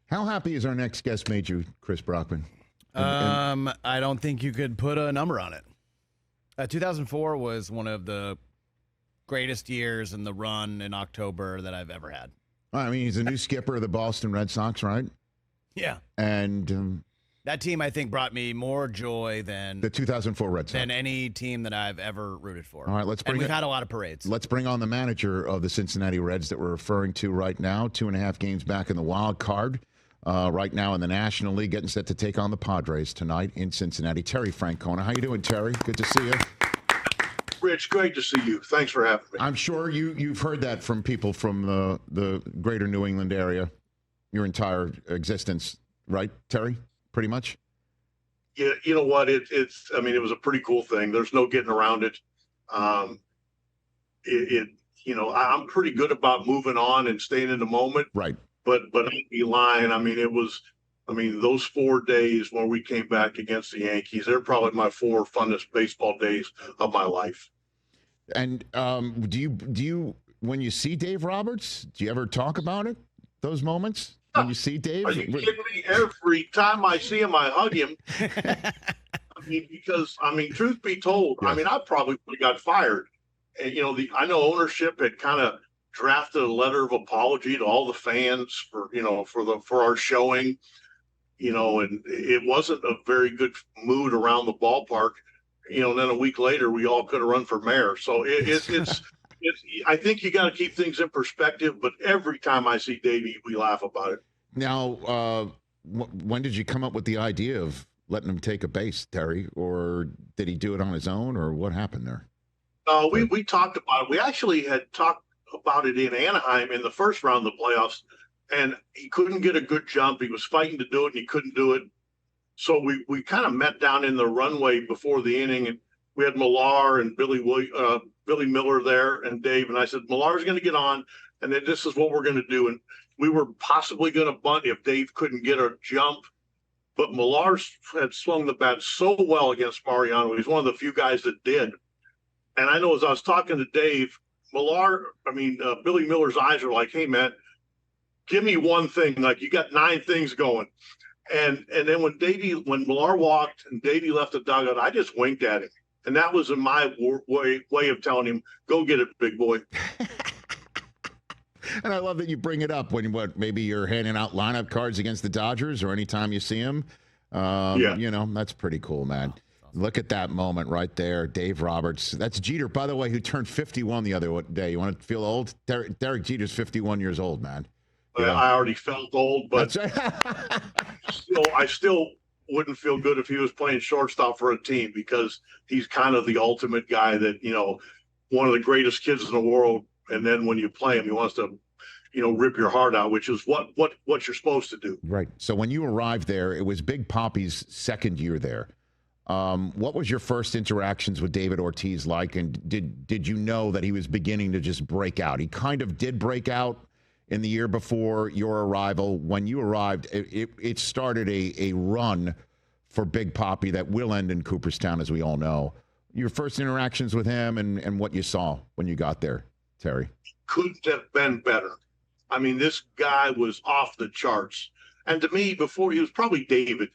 How happy is our next guest made you, Chris Brockman? I don't think you could put a number on it. 2004 was one of the greatest years in the run in October that I've ever had. I mean, he's the new skipper of the Boston Red Sox, right? Yeah. And that team, I think, brought me more joy than the 2004 Red Sox. Than any team that I've ever rooted for. All right, let's bring and we've had a lot of parades. Let's bring on the manager of the Cincinnati Reds that we're referring to right now. 2.5 games back in the wild card. Right now in the National League, getting set to take on the Padres tonight in Cincinnati. Terry Francona. How you doing, Terry? Good to see you. Rich, great to see you. Thanks for having me. I'm sure you've heard that from people from the greater New England area your entire existence, right, Terry? Pretty much? Yeah, you know what? It was a pretty cool thing. There's no getting around it. I'm pretty good about moving on and staying in the moment. Right. But I'd be lying. Those 4 days when we came back against the Yankees, they're probably my 4 funnest baseball days of my life. And do you when you see Dave Roberts, do you ever talk about it? Those moments when you see Dave? Are you kidding me? Every time I see him, I hug him. Because truth be told, yes. I probably would have got fired. And I know ownership had kind of drafted a letter of apology to all the fans for our showing, and it wasn't a very good mood around the ballpark. And then a week later, we all could have run for mayor. So it's I think you got to keep things in perspective. But every time I see Davey, we laugh about it. Now, when did you come up with the idea of letting him take a base, Terry? Or did he do it on his own, or what happened there? We talked about it. We actually had talked about it in Anaheim in the first round of the playoffs, and he couldn't get a good jump. He was fighting to do it, and he couldn't do it. So we kind of met down in the runway before the inning, and we had Millar and Billy Miller there and Dave, and I said, Millar's going to get on, and then this is what we're going to do. And we were possibly going to bunt if Dave couldn't get a jump, but Millar had swung the bat so well against Mariano. He's one of the few guys that did. And I know as I was talking to Dave, Billy Miller's eyes are like, hey, man, give me one thing. Like, you got 9 things going. And then when Millar walked and Davey left the dugout, I just winked at him. And that was in my way of telling him, go get it, big boy. And I love that you bring it up when maybe you're handing out lineup cards against the Dodgers or anytime you see him. Yeah. That's pretty cool, man. Look at that moment right there. Dave Roberts. That's Jeter, by the way, who turned 51 the other day. You want to feel old? Derek Jeter's 51 years old, man. Yeah. I already felt old, but I still wouldn't feel good if he was playing shortstop for a team, because he's kind of the ultimate guy that, one of the greatest kids in the world. And then when you play him, he wants to, rip your heart out, which is what you're supposed to do. Right. So when you arrived there, it was Big Papi's second year there. What was your first interactions with David Ortiz like? And did you know that he was beginning to just break out? He kind of did break out in the year before your arrival. When you arrived, it started a run for Big Papi that will end in Cooperstown, as we all know. Your first interactions with him and what you saw when you got there, Terry. Couldn't have been better. This guy was off the charts. And to me, before he was probably David,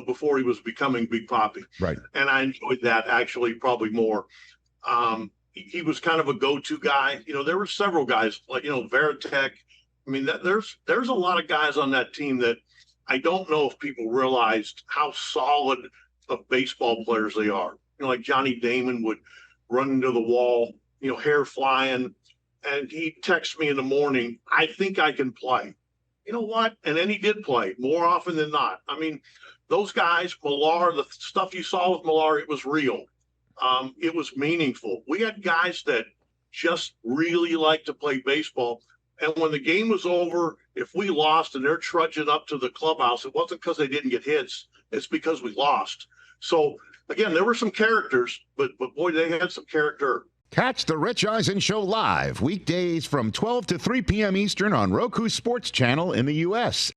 before he was becoming Big Papi. Right. And I enjoyed that actually probably more. He was kind of a go-to guy. There were several guys like, Veritek. There's a lot of guys on that team that I don't know if people realized how solid of baseball players they are. Like Johnny Damon would run into the wall, hair flying, and he'd text me in the morning, I think I can play. You know what? And then he did play more often than not. Those guys, Millar, the stuff you saw with Millar, it was real. It was meaningful. We had guys that just really liked to play baseball. And when the game was over, if we lost and they're trudging up to the clubhouse, it wasn't because they didn't get hits. It's because we lost. So, again, there were some characters, but boy, they had some character. Catch the Rich Eisen Show live weekdays from 12 to 3 p.m. Eastern on Roku Sports Channel in the U.S.